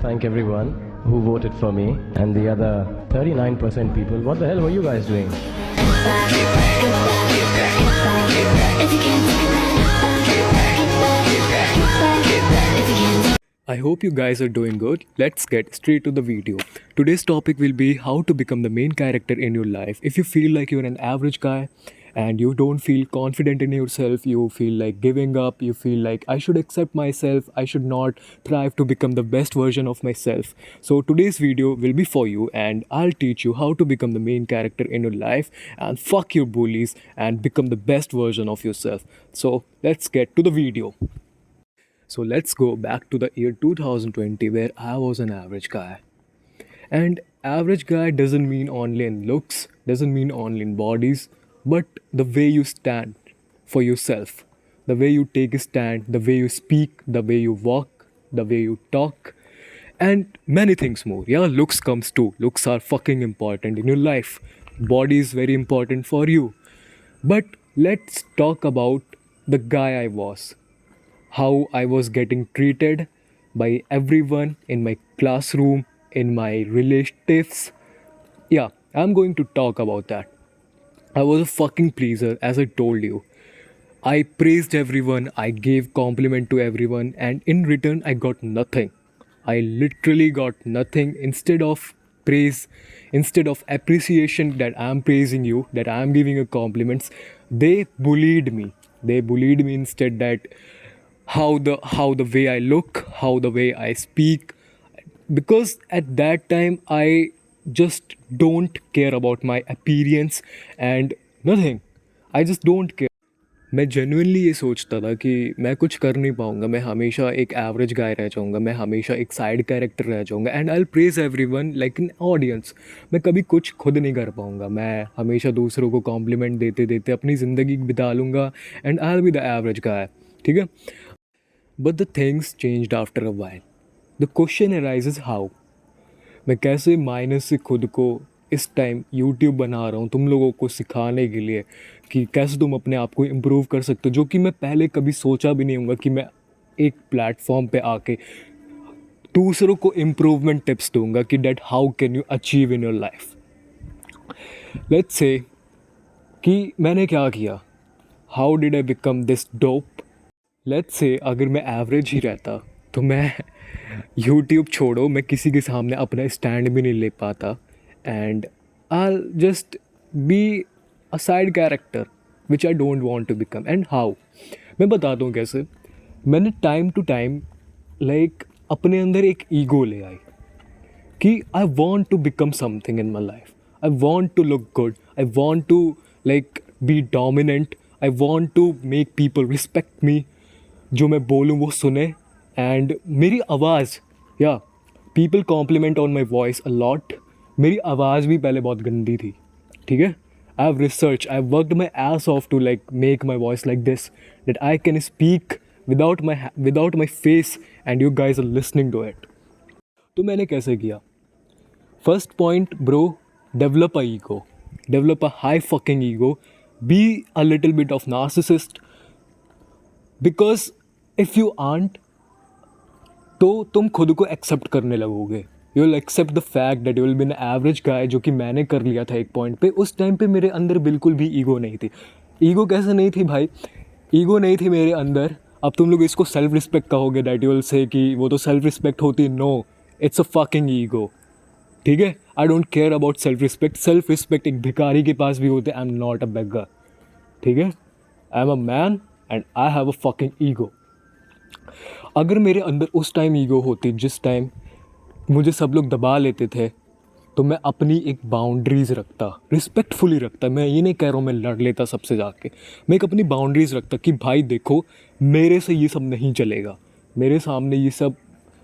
thank everyone who voted for me and the other 39% people. What the hell were you guys doing? I hope you guys are doing good. Let's get straight to the video. Today's topic will be how to become the main character in your life. If you feel like you're an average guy and you don't feel confident in yourself, you feel like giving up, you feel like I should accept myself, I should not thrive to become the best version of myself. So today's video will be for you and I'll teach you how to become the main character in your life and fuck your bullies and become the best version of yourself. So let's get to the video. So let's go back to the year 2020 where I was an average guy. And average guy doesn't mean only in looks, doesn't mean only in bodies, but the way you stand for yourself, the way you take a stand, the way you speak, the way you walk, the way you talk, and many things more. Yeah, looks comes too. Looks are fucking important in your life. Body is very important for you. But let's talk about the guy I was, how I was getting treated by everyone in my classroom, in my relatives. Yeah, I'm going to talk about that. I was a fucking pleaser, as I told you. I praised everyone, I gave compliment to everyone, and in return, I got nothing. I literally got nothing. Instead of praise, instead of appreciation that I'm praising you, that I'm giving you compliments, they bullied me. They bullied me instead that how the way I look, how the way I speak, because at that time I just don't care about my appearance and nothing. I just don't care. मैं genuinely ये सोचता था कि मैं कुछ कर नहीं पाऊँगा, मैं हमेशा एक एवरेज गाय रह जाऊँगा, मैं हमेशा एक साइड कैरेक्टर रह जाऊँगा and I will praise everyone like an audience. मैं कभी कुछ खुद नहीं कर पाऊँगा, मैं हमेशा दूसरों को कॉम्प्लीमेंट देते देते अपनी ज़िंदगी बिता लूँगा and I will be the average guy. ठीक है. But the things changed after a while. The question arises how. मैं कैसे माइनस से खुद को इस टाइम यूट्यूब बना रहा हूँ तुम लोगों को सिखाने के लिए कि कैसे तुम अपने आप को इम्प्रूव कर सकते हो, जो कि मैं पहले कभी सोचा भी नहीं होगा कि मैं एक प्लेटफॉर्म पे आके दूसरों को इम्प्रूवमेंट टिप्स दूंगा कि that how can you achieve in your life. Let's say कि मैंने क्या किया, how did I become this dope. Let's say अगर मैं एवरेज ही रहता तो मैं यूट्यूब छोड़ो, मैं किसी के सामने अपना स्टैंड भी नहीं ले पाता and I just be a side character which I don't want to become. And how, मैं बताता हूँ कैसे. मैंने टाइम टू टाइम लाइक अपने अंदर एक ईगो ले आई कि I want to become something in my life, I want to look good, I want to like be dominant, I want to make people respect me, जो मैं बोलूँ वो सुने. एंड मेरी आवाज़, या people compliment on my voice a lot. मेरी आवाज़ भी पहले बहुत गंदी थी. ठीक है. I have research, I have worked my ass off to like make my voice like this that I can speak without my face and you guys are listening to it. तो मैंने कैसे किया. First point bro, develop a ego, develop a high fucking ego, be a little bit of narcissist. Because if you aren't तो तुम खुद को accept करने लगोगे. You will accept the fact that you will be an average guy, जो कि मैंने कर लिया था एक पॉइंट पे. उस टाइम पे मेरे अंदर बिल्कुल भी ईगो नहीं थी. ईगो कैसे नहीं थी भाई, ईगो नहीं थी मेरे अंदर. अब तुम लोग इसको सेल्फ रिस्पेक्ट कहोगे, दैट यू विल से कि वो तो सेल्फ रिस्पेक्ट होती. No, it's a fucking ego. ठीक है. I don't care about self respect. Self respect एक भिखारी के पास भी होते. I am not a beggar. ठीक है. I am a man and I have a fucking ego. अगर मेरे अंदर उस टाइम ईगो होती जिस टाइम मुझे सब लोग दबा लेते थे, तो मैं अपनी एक बाउंड्रीज़ रखता, रिस्पेक्टफुली रखता. मैं ये नहीं कह रहा हूँ मैं लड़ लेता सबसे जाके. मैं एक अपनी बाउंड्रीज़ रखता कि भाई देखो मेरे से ये सब नहीं चलेगा, मेरे सामने ये सब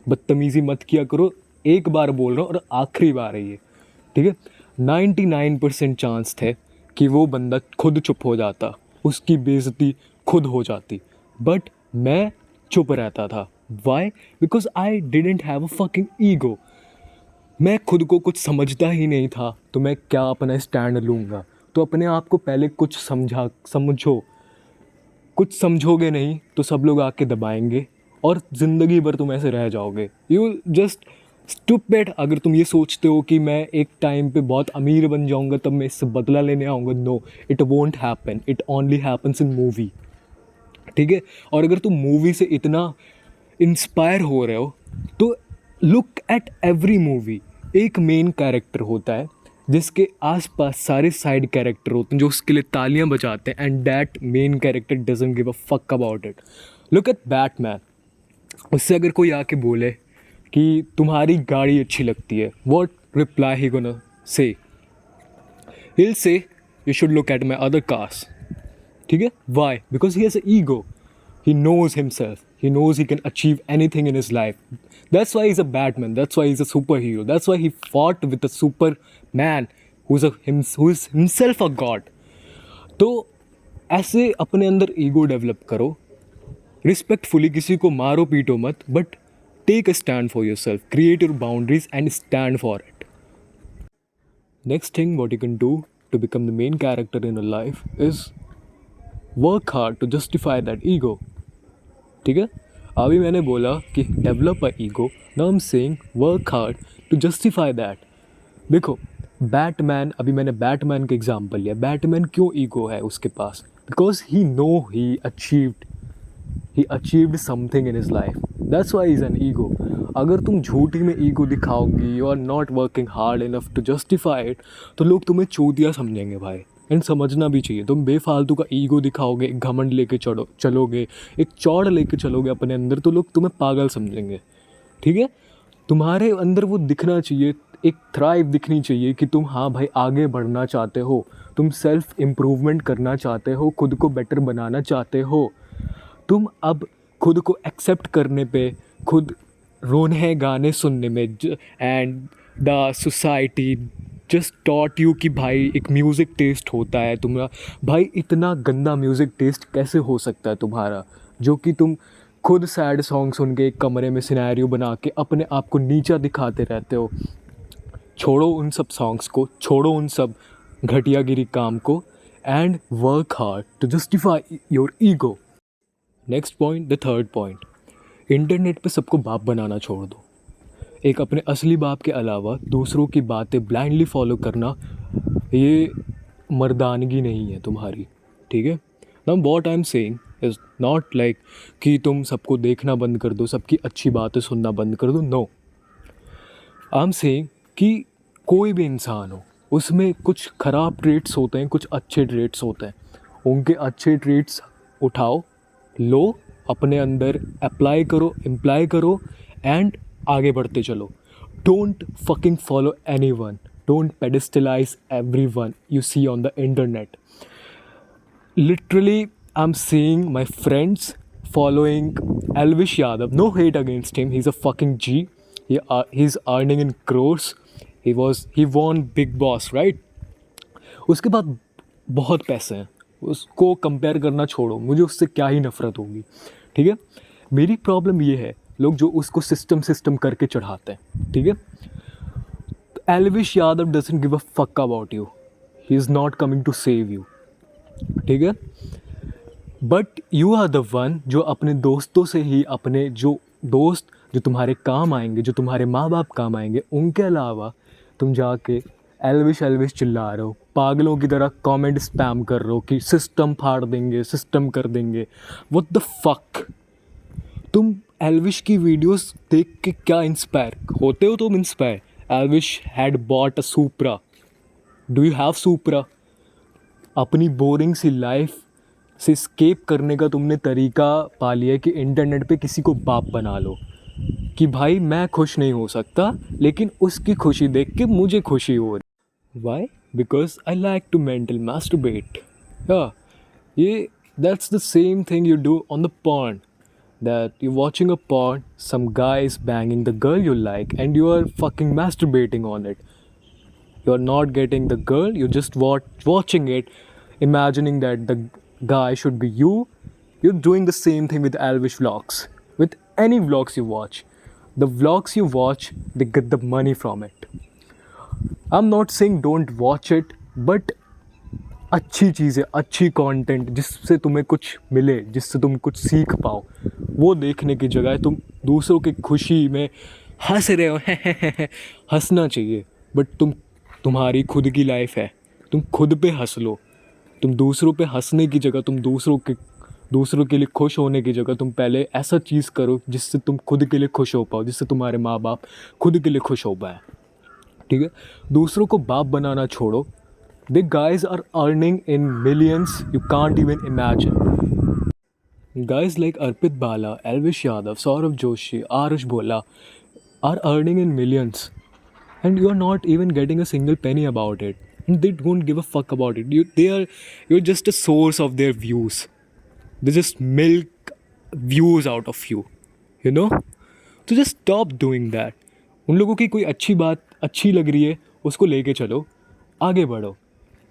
बदतमीज़ी मत किया करो. एक बार बोल रहा हूँ और आखिरी बार है ये. ठीक है. 99% चांस थे कि वो बंदा खुद चुप हो जाता, उसकी बेइज्जती खुद हो जाती. बट मैं चुप रहता था. Why? Because I didn't have a fucking ego. मैं खुद को कुछ समझता ही नहीं था, तो मैं क्या अपना स्टैंड लूँगा. तो अपने आप को पहले कुछ समझो. कुछ समझोगे नहीं तो सब लोग आके दबाएंगे और ज़िंदगी भर तुम ऐसे रह जाओगे. You just stupid. अगर तुम ये सोचते हो कि मैं एक टाइम पे बहुत अमीर बन जाऊंगा तब मैं इससे बदला लेने आऊँगा, no, it won't happen, it only happens in movie. ठीक है। और अगर तुम मूवी से इतना इंस्पायर हो रहे हो तो लुक एट एवरी मूवी। एक मेन कैरेक्टर होता है जिसके आसपास सारे साइड कैरेक्टर होते हैं जो उसके लिए तालियां बजाते हैं, and that main character doesn't give a fuck about it. Look at Batman. उससे अगर कोई आके बोले कि तुम्हारी गाड़ी अच्छी लगती है, what reply he gonna say? He'll say you should look at my other cars. ठीक है? Why? Because he has an ego. He knows himself. He knows he can achieve anything in his life. That's why he's a Batman. That's why he's a superhero. That's why he fought with a Superman who is himself a god. तो ऐसे अपने अंदर ego develop करो, respectfully, किसी को मारो पीटो मत, but take a stand for yourself, create your boundaries and stand for it. Next thing what you can do to become the main character in your life is work hard to justify that ego. ठीक है. अभी मैंने बोला कि develop a ego, now I am saying work hard to justify that. देखो Batman, अभी मैंने Batman का एग्जांपल लिया. बैटमैन क्यों ईगो है उसके पास? Because he achieved something in his life. That's why he's an ego. अगर तुम झूठी में ego दिखाओगी, you are not working hard enough to justify it, तो लोग तुम्हें चूतिया समझेंगे भाई. एंड समझना भी चाहिए. तुम बेफालतू का ईगो दिखाओगे, एक घमंड लेके चलोगे, एक चौड़ लेके चलोगे अपने अंदर, तो लोग तुम्हें पागल समझेंगे. ठीक है. तुम्हारे अंदर वो दिखना चाहिए, एक थ्राइव दिखनी चाहिए कि तुम हाँ भाई आगे बढ़ना चाहते हो, तुम सेल्फ इम्प्रूवमेंट करना चाहते हो, खुद को बेटर बनाना चाहते हो. तुम अब खुद को एक्सेप्ट करने पे, खुद रोने गाने सुनने में, and the society just taught you कि भाई एक म्यूज़िक टेस्ट होता है तुम्हारा. भाई इतना गंदा म्यूज़िक टेस्ट कैसे हो सकता है तुम्हारा, जो कि तुम खुद सैड सॉन्ग सुन के एक कमरे में सिनेरियो बना के अपने आप को नीचा दिखाते रहते हो. छोड़ो उन सब सॉन्ग्स को, छोड़ो उन सब घटियागिरी काम को, and work hard to justify your ego. Next point, the third point, internet पे सबको बाप बनाना छोड़ दो. एक अपने असली बाप के अलावा दूसरों की बातें ब्लाइंडली फॉलो करना, ये मर्दानगी नहीं है तुम्हारी. ठीक है. Now what I am saying is not like कि तुम सबको देखना बंद कर दो, सबकी अच्छी बातें सुनना बंद कर दो. नो, आई एम सेइंग कि कोई भी इंसान हो, उसमें कुछ ख़राब ट्रेट्स होते हैं, कुछ अच्छे ट्रेट्स होते हैं. उनके अच्छे ट्रेट्स उठाओ, लो, अपने अंदर अप्लाई करो, इम्प्लाई करो, एंड आगे बढ़ते चलो. Don't fucking follow anyone. Don't pedestalize everyone you see on the internet. Literally, I'm seeing my friends following Elvish Yadav. No hate against him. He's a fucking G. He's earning in crores. He won Big Boss, right? उसके बाद बहुत पैसे हैं. उसको compare करना छोड़ो, मुझे उससे क्या ही नफ़रत होगी. ठीक है. मेरी प्रॉब्लम ये है, लोग जो उसको सिस्टम करके चढ़ाते हैं. ठीक है. Elvish Yadav doesn't give a fuck about you. He is not coming to save you. ठीक है. But you are the one जो अपने दोस्तों से ही, अपने जो दोस्त जो तुम्हारे काम आएंगे, जो तुम्हारे माँ बाप काम आएंगे, उनके अलावा तुम जाके एल्विश चिल्ला रहे हो, पागलों की तरह कमेंट स्पैम कर रहे हो कि सिस्टम फाड़ देंगे, सिस्टम कर देंगे. What the fuck. तुम एल्विश की वीडियोस देख के क्या इंस्पायर होते हो? तुम inspire. Elvish had bought a Supra. Do you have Supra? अपनी बोरिंग सी लाइफ से स्केप करने का तुमने तरीका पा लिया कि इंटरनेट पे किसी को बाप बना लो कि भाई मैं खुश नहीं हो सकता, लेकिन उसकी खुशी देख के मुझे खुशी हो रही. Why? Because I like to mental masturbate. Yeah, that's the same thing you do on the porn. That you're watching a porn, some guy is banging the girl you like, and you are fucking masturbating on it. You're not getting the girl, you're just watching it, imagining that the guy should be you. You're doing the same thing with Elvish vlogs. With any vlogs you watch. The vlogs you watch, they get the money from it. I'm not saying don't watch it, but अच्छी चीज़ें, अच्छी content जिससे तुम्हें कुछ मिले, जिससे तुम कुछ सीख पाओ, वो देखने की जगह तुम दूसरों की खुशी में हंस रहे हो हंसना चाहिए, बट तुम्हारी खुद की लाइफ है, तुम खुद पे हंस लो। तुम दूसरों पे हंसने की जगह, दूसरों के लिए खुश होने की जगह तुम पहले ऐसा चीज़ करो जिससे तुम खुद के लिए खुश हो पाओ, जिससे तुम्हारे माँ बाप खुद के लिए खुश हो पाए। ठीक है, दूसरों को बाप बनाना छोड़ो। They guys are earning in millions, you can't even imagine. Guys like Arpit Bala, Elvish Yadav, Saurav Joshi, Arush Bhola are earning in millions, and you are not even getting a single penny about it. And they don't give a fuck about it. You're just a source of their views. They just milk views out of you. You know? So just stop doing that. उन लोगों की कोई अच्छी बात अच्छी लग रही है, उसको लेके चलो, आगे बढ़ो।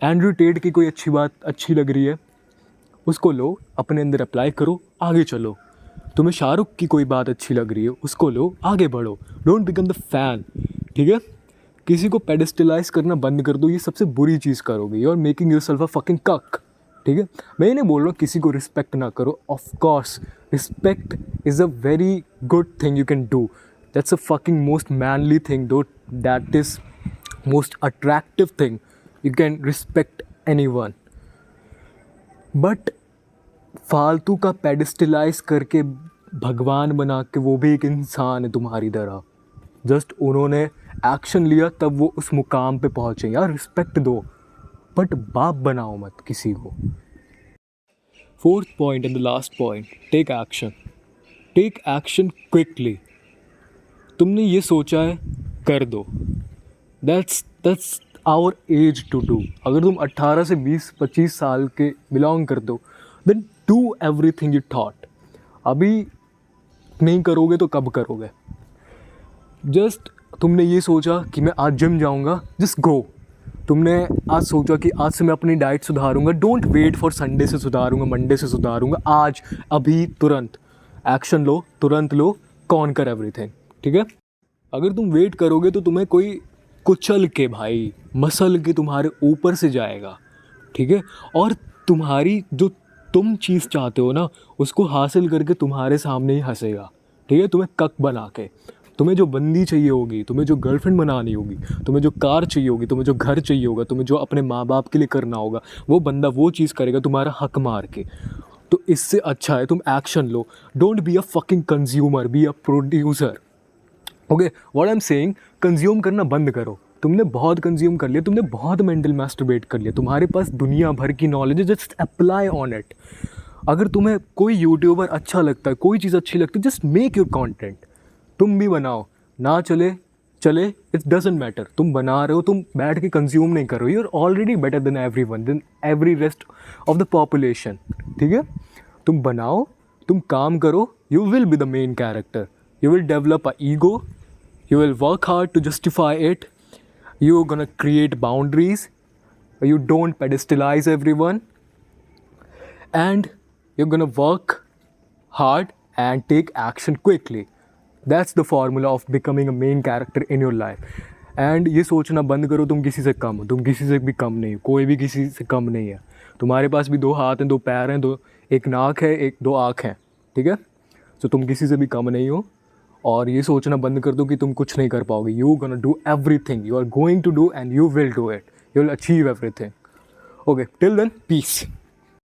एंड्रू टेट की कोई अच्छी बात अच्छी लग रही है, उसको लो, अपने अंदर अप्लाई करो, आगे चलो। तुम्हें शाहरुख की कोई बात अच्छी लग रही है, उसको लो, आगे बढ़ो। Don't become the fan. ठीक है, किसी को पेडिस्टलाइज करना बंद कर दो, ये सबसे बुरी चीज़ करोगे। You are making yourself a fucking cuck. ठीक है, मैं ये नहीं बोल रहा हूँ किसी को रिस्पेक्ट ना करो। Of course respect is a very good thing you can do. That's a fucking most manly thing, though that is most attractive thing. You can respect any one, but फालतू का पेडिस्टलाइज करके भगवान बना के, वो भी एक इंसान है तुम्हारी तरह। जस्ट उन्होंने एक्शन लिया तब वो उस मुकाम पे पहुँचे। यार रिस्पेक्ट दो, बट बाप बनाओ मत किसी को। Fourth point and the last point, take action. Take action quickly. तुमने ये सोचा है, कर दो। That's our edge to do. अगर तुम 18 से 20-25 साल के बिलोंग कर दो, then do everything you thought. अभी नहीं करोगे तो कब करोगे? जस्ट तुमने ये सोचा कि मैं आज जिम जाऊंगा, जस्ट गो। तुमने आज सोचा कि आज से मैं अपनी डाइट सुधारूंगा, डोंट वेट फॉर संडे से सुधारूंगा, मंडे से सुधारूंगा। आज, अभी, तुरंत एक्शन लो, तुरंत लो, कॉन्कर एवरीथिंग। ठीक है, अगर तुम वेट करोगे तो तुम्हें कोई कुचल के, भाई मसल के तुम्हारे ऊपर से जाएगा। ठीक है, और तुम्हारी जो तुम चीज़ चाहते हो ना, उसको हासिल करके तुम्हारे सामने ही हंसेगा। ठीक है, तुम्हें कक बना के। तुम्हें जो बंदी चाहिए होगी, तुम्हें जो गर्लफ्रेंड बनानी होगी, तुम्हें जो कार चाहिए होगी, तुम्हें जो घर चाहिए होगा, तुम्हें जो अपने माँ बाप के लिए करना होगा, वो बंदा वो चीज़ करेगा तुम्हारा हक मार के। तो इससे अच्छा है तुम action low. Don't be a fucking consumer, be a producer. Okay, what I am saying, consume करना बंद करो। तुमने बहुत कंज्यूम कर लिया, तुमने बहुत मेंटल मैस्टरबेट कर लिया, तुम्हारे पास दुनिया भर की नॉलेज है, जस्ट अप्लाई ऑन इट। अगर तुम्हें कोई यूट्यूबर अच्छा लगता है, कोई चीज़ अच्छी लगती है, जस्ट मेक योर कंटेंट। तुम भी बनाओ, ना चले इट डजेंट मैटर। तुम बना रहे हो, तुम बैठ के कंज्यूम नहीं कर रहे हो। You are already better than everyone, than every rest of the population. ठीक है, तुम बनाओ, तुम काम करो, you will be the main character. You will develop an ego, you will work hard to justify it, you're gonna create boundaries, you don't pedestalize everyone, and you're gonna work hard and take action quickly. That's the formula of becoming a main character in your life. And ये सोचना बंद करो तुम किसी से कम हो। तुम किसी से भी कम नहीं हो, कोई भी किसी से कम नहीं है। तुम्हारे पास भी 2 हाथ हैं, 2 पैर हैं, एक नाक है, 2 आँख हैं। ठीक है, तो तुम किसी से भी कम नहीं हो। और ये सोचना बंद कर दो कि तुम कुछ नहीं कर पाओगे। You gonna do everything, you are going to do and you will do it, you will achieve everything. Okay, till then, piece.